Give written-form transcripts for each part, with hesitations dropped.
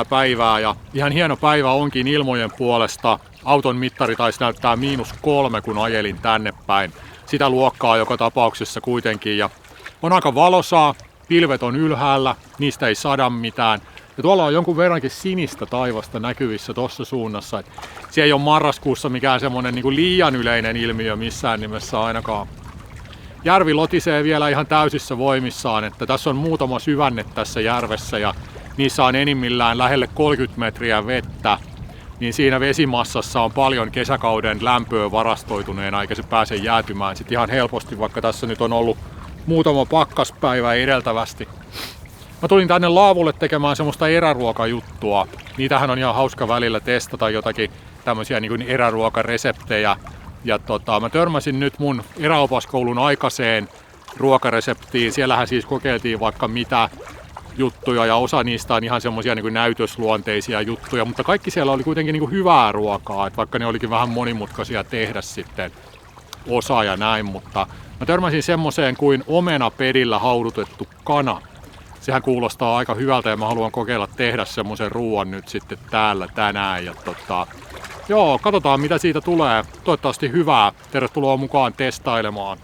Päivää ja ihan hieno päivä onkin ilmojen puolesta. Auton mittari taisi näyttää -3, kun ajelin tänne päin. Sitä luokkaa joka tapauksessa kuitenkin. Ja on aika valosaa, pilvet on ylhäällä, niistä ei sada mitään. Ja tuolla on jonkun verrankin sinistä taivasta näkyvissä tuossa suunnassa. Et se ei ole marraskuussa mikään semmonen niinku liian yleinen ilmiö missään nimessä ainakaan. Järvi lotisee vielä ihan täysissä voimissaan, että tässä on muutama syvänne tässä järvessä ja niissä on enimmillään lähelle 30 metriä vettä. Niin siinä vesimassassa on paljon kesäkauden lämpöä varastoituneena eikä se pääse jäätymään sit ihan helposti, vaikka tässä nyt on ollut muutama pakkaspäivä edeltävästi. Mä tulin tänne laavulle tekemään semmoista eräruokajuttua. Niitähän on ihan hauska välillä testata jotakin tämmöisiä niin kuin eräruokareseptejä. Ja mä törmäsin nyt mun eräopaskoulun aikaiseen ruokareseptiin. Siellähän siis kokeiltiin vaikka mitä juttuja ja osa niistä on ihan semmoisia niin kuin näytösluonteisia juttuja. Mutta kaikki siellä oli kuitenkin niin kuin hyvää ruokaa, että vaikka ne olikin vähän monimutkaisia tehdä sitten osa ja näin. Mutta mä törmäsin semmoseen kuin omenapedillä haudutettu kana. Sehän kuulostaa aika hyvältä ja mä haluan kokeilla tehdä semmoisen ruoan nyt sitten täällä tänään. Ja joo, katsotaan mitä siitä tulee. Toivottavasti hyvää. Tervetuloa mukaan testailemaan.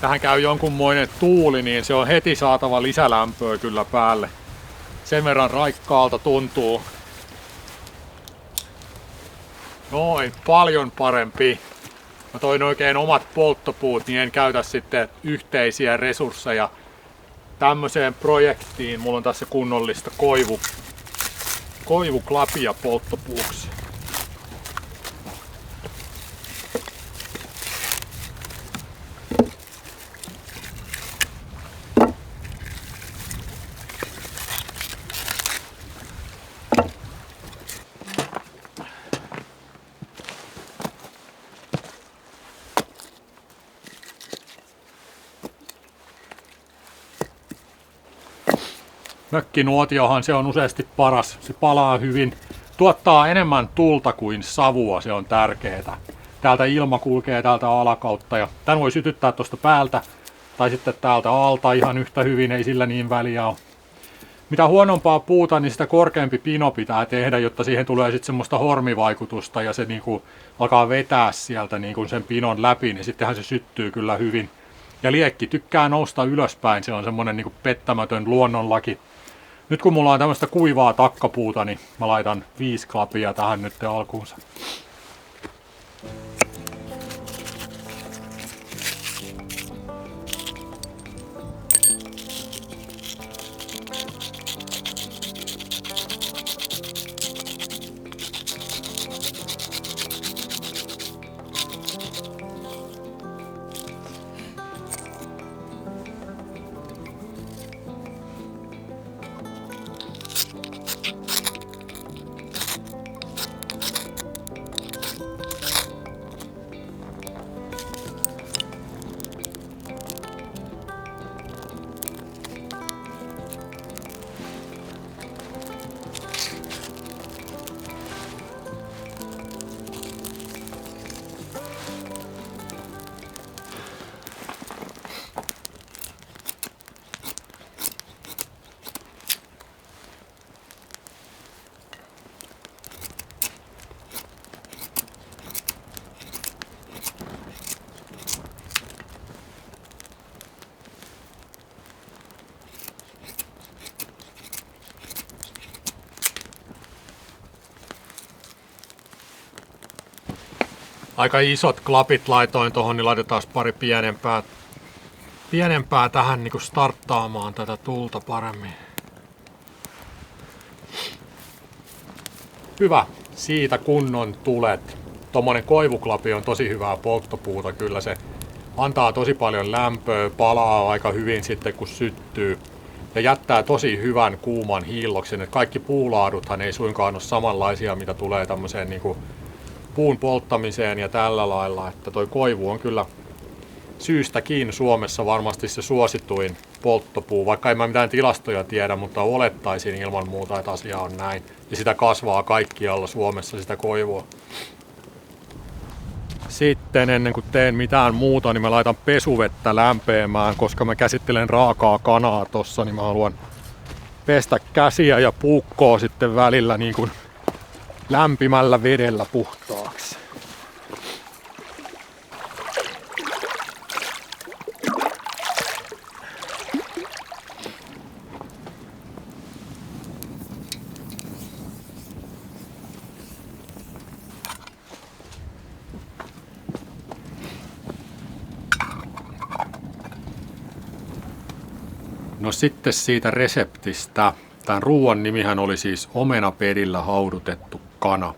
Tähän käy jonkunmoinen tuuli, niin se on heti saatava lisälämpöä kyllä päälle. Sen verran raikkaalta tuntuu. Noin, paljon parempi. Mä toin oikein omat polttopuut, niin en käytä sitten yhteisiä resursseja tämmöiseen projektiin. Mulla on tässä kunnollista koivuklapia polttopuuksi. Mökkinuotiohan se on useasti paras. Se palaa hyvin. Tuottaa enemmän tulta kuin savua, se on tärkeää. Täältä ilma kulkee täältä alakautta ja tän voi sytyttää tuosta päältä tai sitten täältä alta ihan yhtä hyvin, ei sillä niin väliä ole. Mitä huonompaa puuta, niin sitä korkeampi pino pitää tehdä, jotta siihen tulee sitten semmoista hormivaikutusta ja se niinku alkaa vetää sieltä niinku sen pinon läpi, niin sittenhän se syttyy kyllä hyvin. Ja liekki tykkää nousta ylöspäin, se on semmonen niinku pettämätön luonnonlaki. Nyt kun mulla on tämmöistä kuivaa takkapuuta, niin mä laitan 5 klapia tähän nyt alkuunsa. Aika isot klapit laitoin tuohon, niin laitetaan pari pienempää tähän niin kuin starttaamaan tätä tulta paremmin. Hyvä, siitä kunnon tulet. Tommonen koivuklapi on tosi hyvää polttopuuta, kyllä se antaa tosi paljon lämpöä, palaa aika hyvin sitten kun syttyy. ja jättää tosi hyvän kuuman hiilloksen. Et kaikki puulaaduthan ei suinkaan ole samanlaisia, mitä tulee tämmöiseen niin kuin puun polttamiseen ja tällä lailla, että toi koivu on kyllä syystäkin Suomessa varmasti se suosituin polttopuu, vaikka en mä mitään tilastoja tiedä, mutta olettaisin ilman muuta, että asia on näin. Ja sitä kasvaa kaikkialla Suomessa sitä koivua. Sitten ennen kuin teen mitään muuta, niin mä laitan pesuvettä lämpeämään, koska mä käsittelen raakaa kanaa tossa, niin mä haluan pestä käsiä ja puukkoa sitten välillä niin kuin lämpimällä vedellä puhtaaksi. No sitten siitä reseptistä. Tämän ruoan nimihän oli siis omenapedillä haudutettu kana.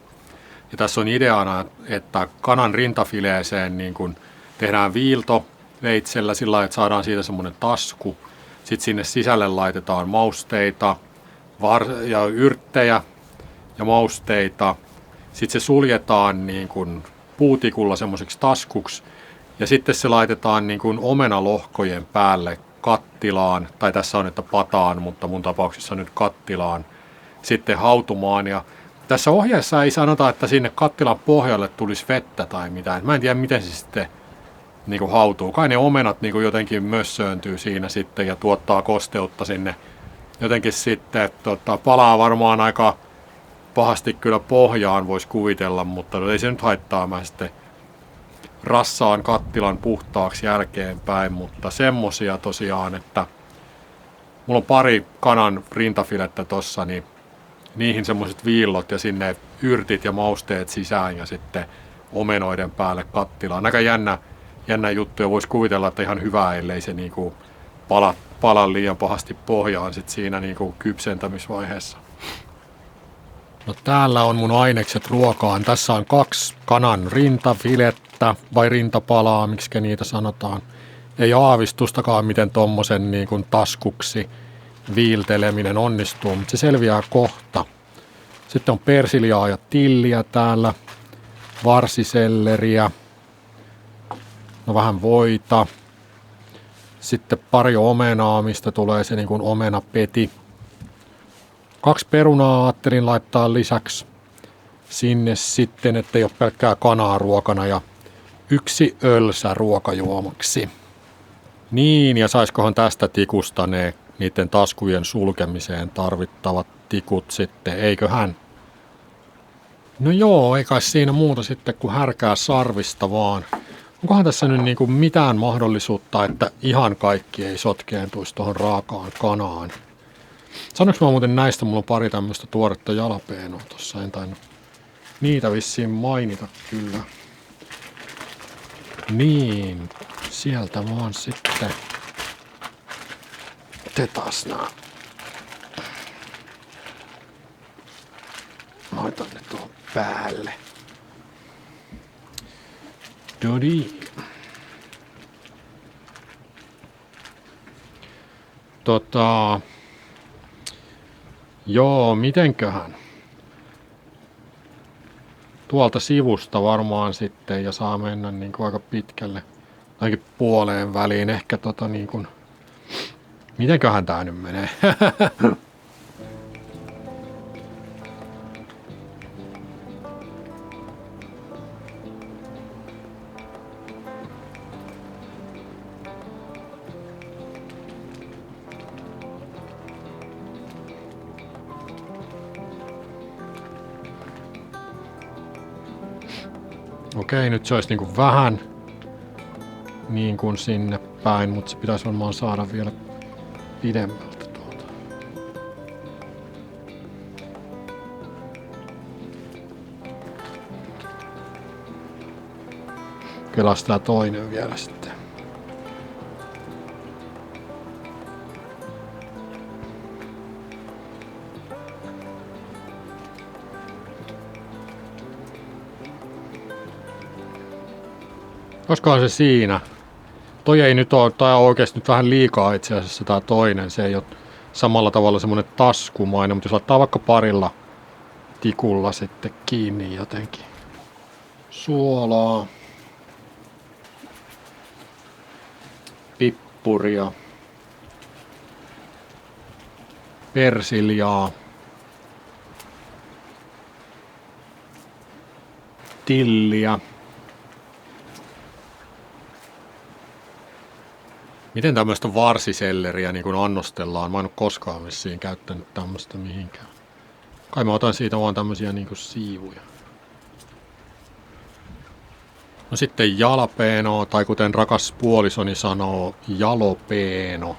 Ja tässä on ideana, että kanan rintafileeseen niin kun tehdään viilto veitsellä sillä lailla, että saadaan siitä semmoinen tasku. Sitten sinne sisälle laitetaan mausteita ja yrttejä ja mausteita. Sitten se suljetaan niin kun puutikulla semmoiseksi taskuksi. Ja sitten se laitetaan niin kun omenalohkojen päälle kattilaan, tai tässä on, että pataan, mutta mun tapauksessa nyt kattilaan, sitten hautumaan. Ja tässä ohjeessa ei sanota, että sinne kattilan pohjalle tulisi vettä tai mitään. Mä en tiedä, miten se sitten niin kuin hautuu. Kai ne omenat niin kuin jotenkin mössööntyy siinä sitten ja tuottaa kosteutta sinne. Jotenkin sitten palaa varmaan aika pahasti kyllä pohjaan, voisi kuvitella, mutta ei se nyt haittaa. Mä sitten rassaan kattilan puhtaaksi jälkeenpäin, mutta semmosia tosiaan, että mulla on pari kanan rintafilettä tossa, niin niihin semmoiset viillot ja sinne yrtit ja mausteet sisään ja sitten omenoiden päälle kattilaan. Aika jännä juttu ja voisi kuvitella, että ihan hyvä, ellei se niinku pala liian pahasti pohjaan sit siinä niinku kypsentämisvaiheessa. No täällä on mun ainekset ruokaan. Tässä on 2 kanan rintafilettä vai rintapalaa, miksi niitä sanotaan. Ei aavistustakaan, miten tommosen niin kuin taskuksi viilteleminen onnistuu, mutta se selviää kohta. Sitten on persiljaa ja tilliä täällä, varsiselleriä, no vähän voita. Sitten pari omenaa, mistä tulee se niin kuin omenapeti. 2 perunaa ajattelin laittaa lisäksi sinne sitten, ettei ole pelkkää kanaa ruokana, ja 1 ölsä ruokajuomaksi. Niin, ja saiskohan tästä tikusta niiden taskujen sulkemiseen tarvittavat tikut sitten, eiköhän? No joo, ei kai siinä muuta sitten kuin härkää sarvista vaan. Onkohan tässä nyt niin kuin mitään mahdollisuutta, että ihan kaikki ei sotkeentuisi tuohon raakaan kanaan? Sanoinko mä muuten näistä, mulla on pari tämmöistä tuoretta jalapeenoa tossa, en tainnut niitä vissiin mainita kyllä. Niin, sieltä vaan sitten otetaan nää. Laitan ne tuohon päälle. Dodi. Joo, mitenköhän? Tuolta sivusta varmaan sitten ja saa mennä niin kuin aika pitkälle. Ainakin puoleen väliin. Ehkä niin kuin... Mitenköhän tää nyt menee? Okei, nyt se olisi niin kuin vähän niin kuin sinne päin, mutta se pitäisi varmaan saada vielä pidemmältä tuolta. Kelastaa toinen vielä sitten. Koskahan se siinä? Toi ei nyt ole, tai on oikeasti nyt vähän liikaa itse asiassa tää toinen. Se ei ole samalla tavalla semmonen taskumainen, mutta jos laittaa vaikka parilla tikulla sitten kiinni jotenkin. Suolaa. Pippuria. Persiljaa. Tilliä. Miten tämmöistä varsiselleriä niin kun annostellaan? Mä en ole koskaan vissiin käyttänyt tämmöistä mihinkään. Kai mä otan siitä vaan tämmösiä niin kun siivuja. No sitten jalapeno, tai kuten rakas puolisoni sanoo, jalopeno.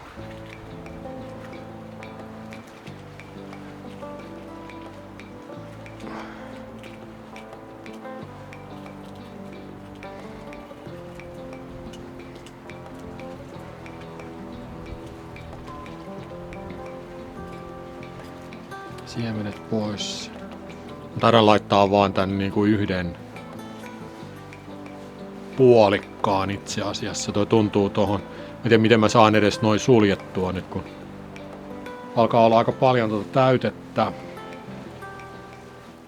Siemenet pois. Taidan laittaa vaan tän niinku yhden puolikkaan itse asiassa. Toi tuntuu tohon. Miten mä saan edes noin suljettua nyt, kun alkaa olla aika paljon tuota täytettä.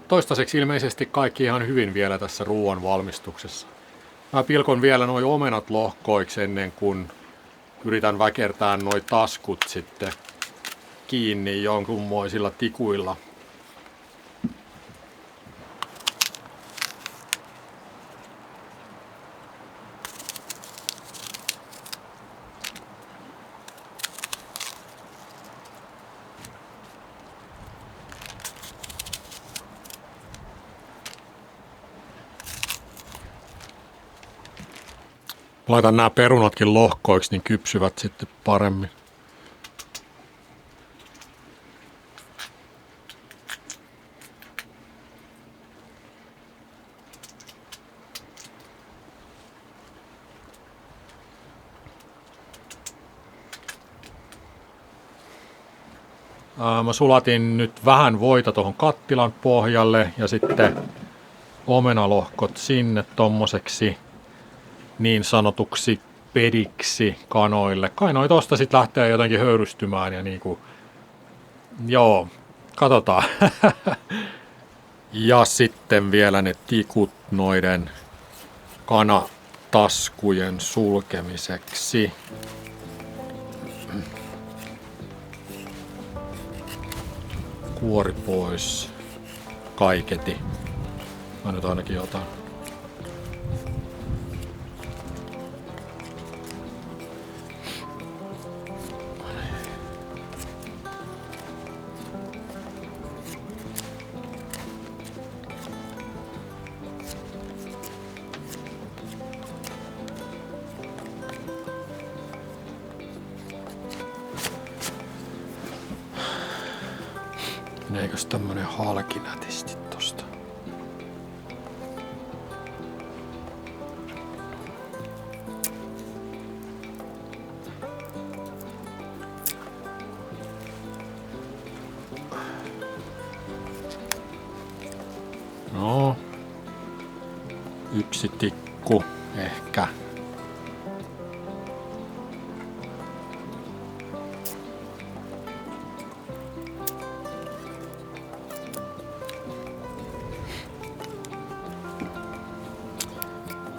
Toistaiseksi ilmeisesti kaikki ihan hyvin vielä tässä ruoan valmistuksessa. Mä pilkon vielä noi omenat lohkoiksi ennen kuin yritän väkertää noi taskut sitten kiinni jonkunmoisilla tikuilla. Laitan nämä perunatkin lohkoiksi, niin kypsyvät sitten paremmin. Mä sulatin nyt vähän voita tuohon kattilan pohjalle ja sitten omenalohkot sinne tommoseksi niin sanotuksi pediksi kanoille. Kai noi tosta sit lähtee jotenkin höyrystymään ja niinku... Joo, katsotaan. Ja sitten vielä ne tikut noiden kanataskujen sulkemiseksi. Kuori pois kaiketi. Mä nyt ainakin otan. Meneekös tämmönen halki nätisti tosta? No, yksi tikku ehkä.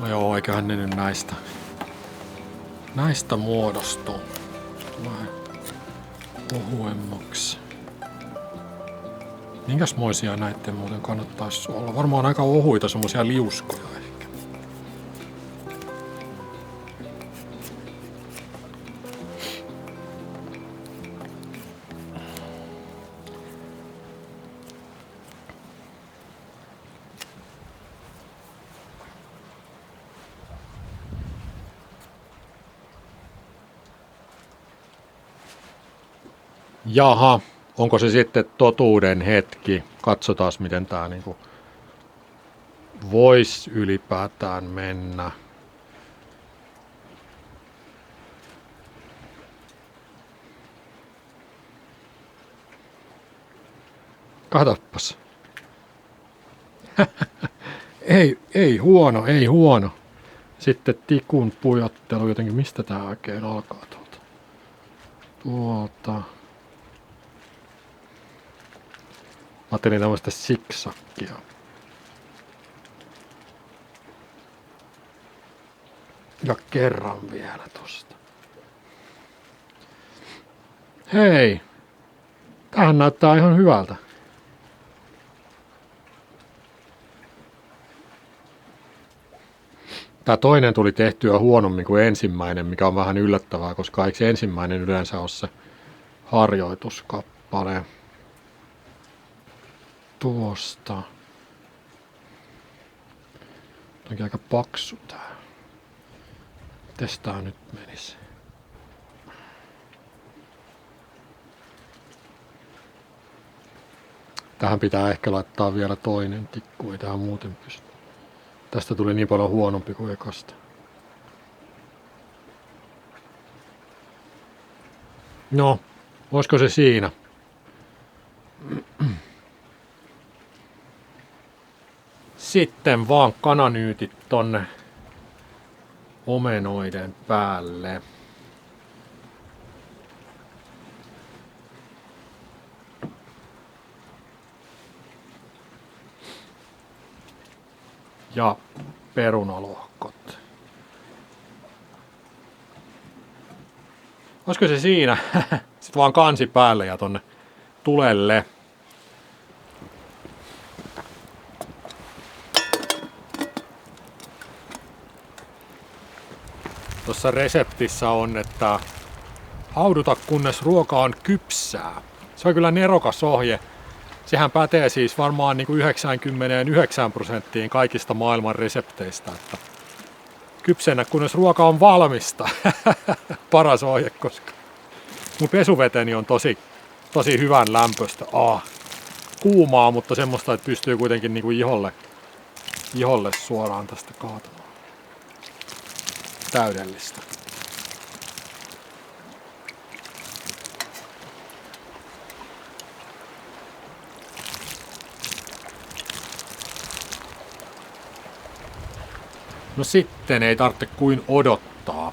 No joo, eiköhän ne nyt näistä muodostuu vähän ohuemmaksi. Minkäsmoisia näitten muuten kannattaisi olla? Varmaan aika ohuita semmosia liuskoja ehkä. Jaha, onko se sitten totuuden hetki? Katsotaan, miten tää niinku voisi ylipäätään mennä. Katoppas. ei huono, ei huono. Sitten tikun pujottelu jotenkin. Mistä tää oikein alkaa tuolta? Tuolta. Ajattelin tämmöistä siksakkia. Ja kerran vielä tosta. Hei! Tämähän näyttää ihan hyvältä. Tämä toinen tuli tehtyä huonommin kuin ensimmäinen, mikä on vähän yllättävää, koska eikö ensimmäinen yleensä ole se harjoituskappale. Tuosta. Onkin aika paksu tää. Mites tää nyt menisi? Tähän pitää ehkä laittaa vielä toinen tikku, ei tähän muuten pysty. Tästä tuli niin paljon huonompi kuin ekasta. No, olisiko se siinä? Sitten vaan kananyytit tonne omenoiden päälle. Ja perunalohkot. Olisiko se siinä? Sitten vaan kansi päälle ja tonne tulelle. Tuossa reseptissä on, että hauduta kunnes ruoka on kypsää. Se on kyllä nerokas ohje. Sehän pätee siis varmaan niin kuin 99% kaikista maailman resepteistä. Että kypsennä kunnes ruoka on valmista. Paras ohje, koska mun pesuveteni on tosi hyvän lämpöstä. Kuumaa, mutta semmoista, että pystyy kuitenkin niin kuin iholle suoraan tästä kaatamaan. Täydellistä. No sitten ei tarvitse kuin odottaa.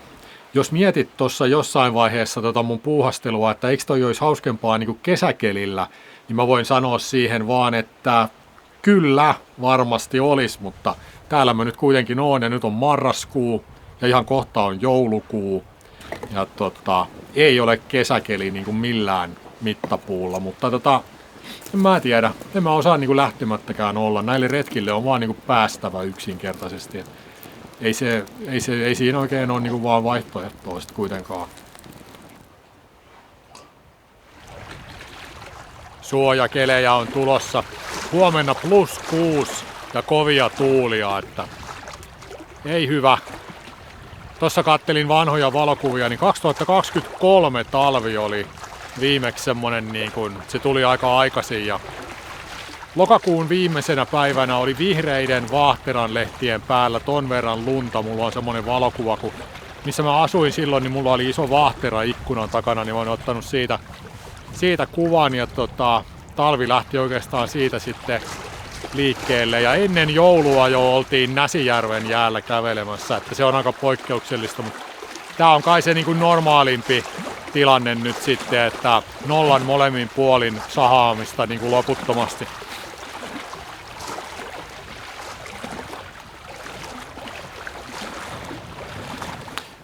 Jos mietit tuossa jossain vaiheessa mun puuhastelua, että eikö toi olisi hauskempaa niin kuin kesäkelillä, niin mä voin sanoa siihen vaan, että kyllä varmasti olisi, mutta täällä mä nyt kuitenkin oon ja nyt on marraskuu ja ihan kohta on joulukuu. Ja ei ole kesäkeli niin kuin millään mittapuulla, mutta en mä tiedä, en mä osaa niin kuin lähtemättäkään olla. Näille retkille on vaan niin kuin päästävä yksinkertaisesti. Ei siinä oikein ole niinku vaan vaihtoehtoa sit kuitenkaan. Suojakelejä on tulossa. Huomenna +6 ja kovia tuulia, että ei hyvä. Tossa kattelin vanhoja valokuvia, niin 2023 talvi oli viimeksi semmonen niin kuin, se tuli aika aikaisin ja lokakuun viimeisenä päivänä oli vihreiden vaahteranlehtien päällä ton verran lunta. Mulla on semmonen valokuva, missä mä asuin silloin, niin mulla oli iso vaahtera ikkunan takana, niin mä oon ottanut siitä kuvan ja talvi lähti oikeastaan siitä sitten liikkeelle. Ja ennen joulua jo oltiin Näsijärven jäällä kävelemässä, että se on aika poikkeuksellista, mutta tää on kai se niin kuin normaalimpi tilanne nyt sitten, että nollan molemmin puolin sahaamista niin kuin loputtomasti.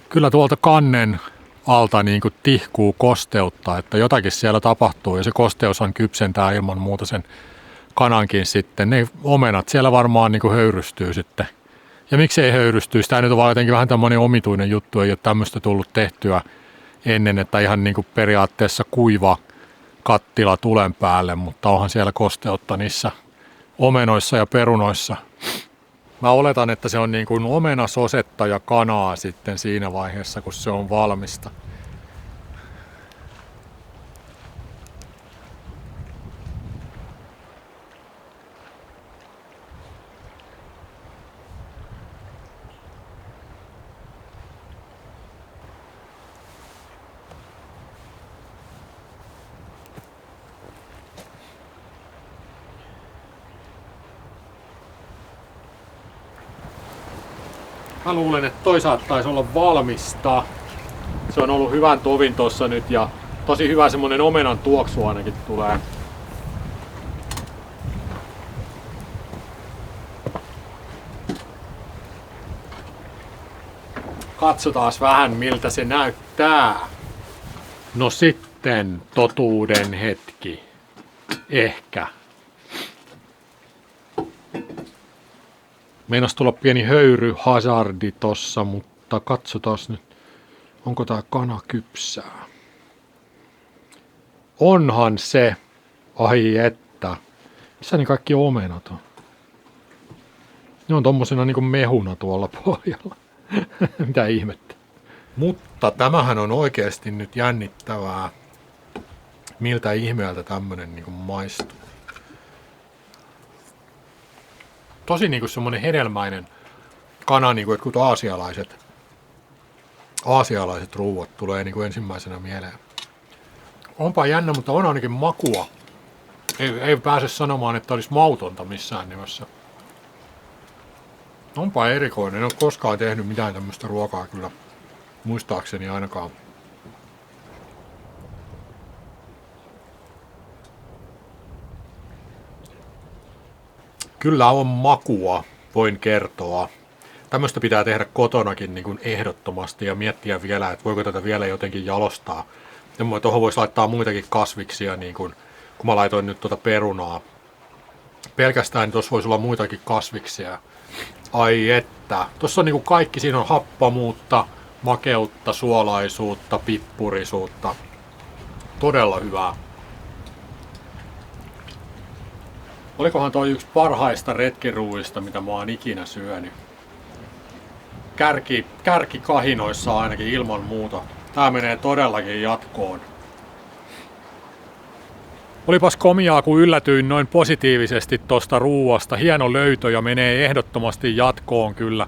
Kyllä tuolta kannen alta niin kuin tihkuu kosteutta, että jotakin siellä tapahtuu ja se kosteushan kypsentää ilman muuta sen kanankin sitten. Ne omenat siellä varmaan niin kuin höyrystyy sitten. Ja miksei höyrystyisi? Tämä nyt on vaan jotenkin vähän tämmöinen omituinen juttu, ei ole tämmöistä tullut tehtyä ennen, että ihan niin kuin periaatteessa kuiva kattila tulen päälle, mutta onhan siellä kosteutta niissä omenoissa ja perunoissa. Mä oletan, että se on niin kuin omenasosetta ja kanaa sitten siinä vaiheessa, kun se on valmista. Mä luulen, että toi saattaisi olla valmista. Se on ollut hyvän tovin tossa nyt ja tosi hyvä semmonen omenan tuoksu ainakin tulee. Katsotaan vähän miltä se näyttää. No sitten totuuden hetki. Ehkä. Meinas tulla pieni höyryhazardi tossa, mutta katsotaan nyt, onko tää kana kypsää. Onhan se. Ai että. Missä ne kaikki omenat on? Ne on tommosena niinku mehuna tuolla pohjalla. Mitä ihmettä. Mutta tämähän on oikeasti nyt jännittävää. Miltä ihmeeltä tämmönen niinku maistuu. Tosi niinku semmonen hedelmäinen kana, niinku jotkut aasialaiset ruuat tulee niinku ensimmäisenä mieleen. Onpa jännä, mutta on ainakin makua. Ei pääse sanomaan, että olisi mautonta missään nimessä. Onpa erikoinen. En ole koskaan tehnyt mitään tämmöistä ruokaa kyllä. Muistaakseni ainakaan. Kyllä on makua, voin kertoa. Tämmöistä pitää tehdä kotonakin niin kuin ehdottomasti ja miettiä vielä, että voiko tätä vielä jotenkin jalostaa. Ja tuohon voisi laittaa muitakin kasviksia, niin kuin, kun mä laitoin nyt tuota perunaa. Pelkästään niin tuossa voisi olla muitakin kasviksia. Ai että. Tuossa on niin kuin kaikki, siinä on happamuutta, makeutta, suolaisuutta, pippurisuutta. Todella hyvää. Olikohan toi yksi parhaista retkiruuista, mitä mä oon ikinä syönyt. Kärki kahinoissa ainakin ilman muuta. Tää menee todellakin jatkoon. Olipas komiaa, kun yllätyin noin positiivisesti tosta ruuasta. Hieno löytö ja menee ehdottomasti jatkoon kyllä.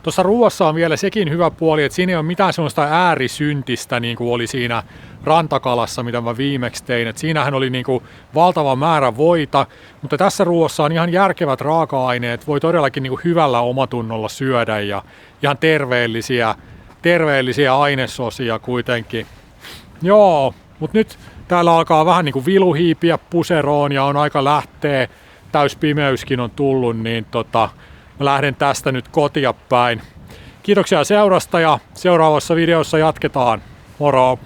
Tuossa ruuassa on vielä sekin hyvä puoli, että siinä ei ole mitään sellaista äärisyntistä, niin kuin oli siinä rantakalassa, mitä mä viimeksi tein. Et siinähän oli niin kuin valtava määrä voita, mutta tässä ruuassa on ihan järkevät raaka-aineet. Voi todellakin niin kuin hyvällä omatunnolla syödä ja ihan terveellisiä ainesosia kuitenkin. Joo, mutta nyt täällä alkaa vähän niin kuin vilu hiipiä puseroon ja on aika lähteä. Täyspimeyskin on tullut, niin mä lähden tästä nyt kotia päin. Kiitoksia seurasta ja seuraavassa videossa jatketaan. Moro!